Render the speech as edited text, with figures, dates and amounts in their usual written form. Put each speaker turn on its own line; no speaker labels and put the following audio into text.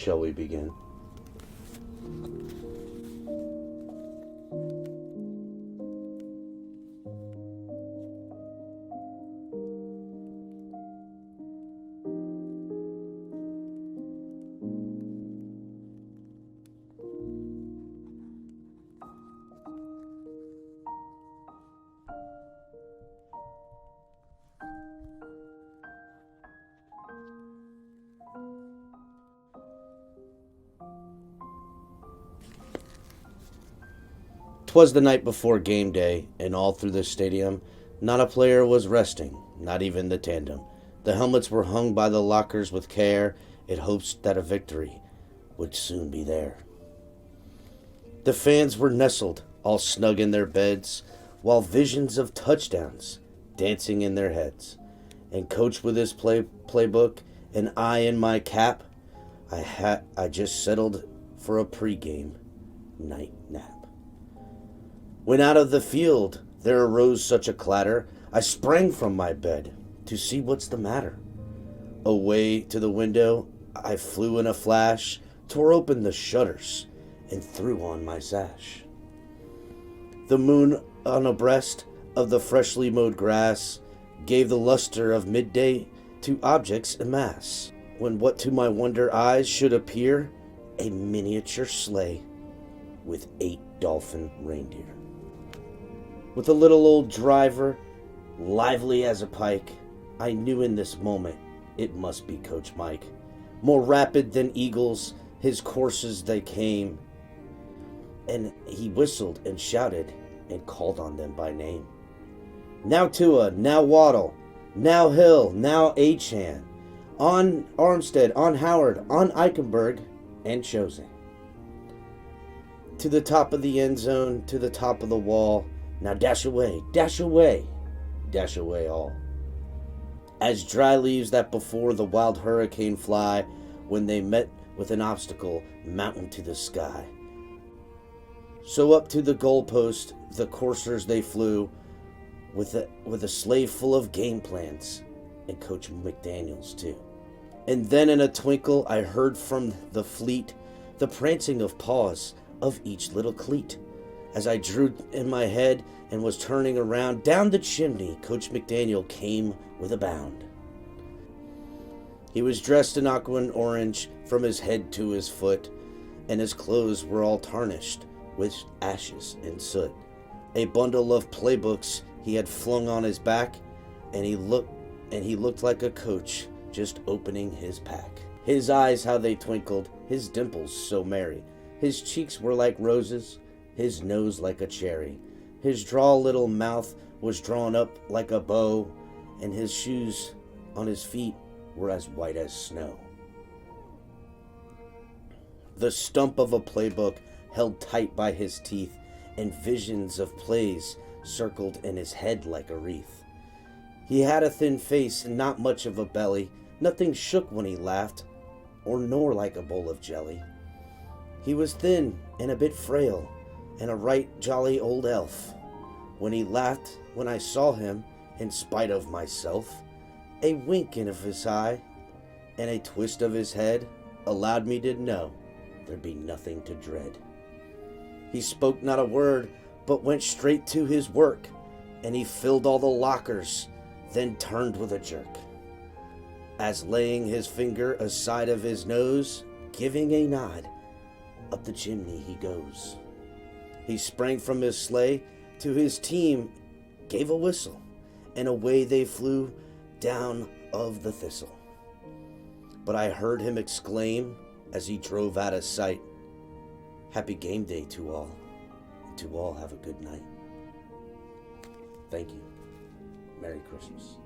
Shall we begin? "'Twas the night before game day, and all through the stadium, not a player was resting, not even the tandem. The helmets were hung by the lockers with care, in hopes that a victory would soon be there. The fans were nestled, all snug in their beds, while visions of touchdowns dancing in their heads. And coach with his playbook, and I in my cap, I just settled for a pregame night nap. When out of the field there arose such a clatter, I sprang from my bed to see what's the matter. Away to the window I flew in a flash, tore open the shutters, and threw on my sash. The moon on a breast of the freshly mowed grass gave the luster of midday to objects en masse, when what to my wonder eyes should appear, a miniature sleigh with 8 dolphin reindeer. With a little old driver, lively as a pike, I knew in this moment it must be Coach Mike. More rapid than eagles, his courses they came, and he whistled and shouted and called on them by name. Now Tua, now Waddle, now Hill, now Achan, on Armstead, on Howard, on Eichenberg, and Chosen. To the top of the end zone, to the top of the wall, now dash away, dash away, dash away all. As dry leaves that before the wild hurricane fly, when they met with an obstacle mountain to the sky. So up to the goalpost the coursers they flew, with a sleigh full of game plans, and Coach McDaniels too. And then in a twinkle I heard from the fleet the prancing of paws of each little cleat. As I drew in my head and was turning around, down the chimney Coach McDaniel came with a bound. He was dressed in aqua and orange from his head to his foot, and his clothes were all tarnished with ashes and soot. A bundle of playbooks he had flung on his back, and he looked like a coach just opening his pack. His eyes, how they twinkled, his dimples so merry. His cheeks were like roses, his nose like a cherry. His droll little mouth was drawn up like a bow, and his shoes on his feet were as white as snow. The stump of a playbook held tight by his teeth, and visions of plays circled in his head like a wreath. He had a thin face and not much of a belly. Nothing shook when he laughed, or nor like a bowl of jelly. He was thin and a bit frail, and a right jolly old elf. When he laughed, when I saw him, in spite of myself, a wink in of his eye and a twist of his head allowed me to know there'd be nothing to dread. He spoke not a word, but went straight to his work, and he filled all the lockers, then turned with a jerk, as laying his finger aside of his nose, giving a nod, up the chimney he goes. He sprang from his sleigh to his team, gave a whistle, and away they flew down of the thistle. But I heard him exclaim as he drove out of sight, "Happy game day to all, and to all have a good night." Thank you. Merry Christmas.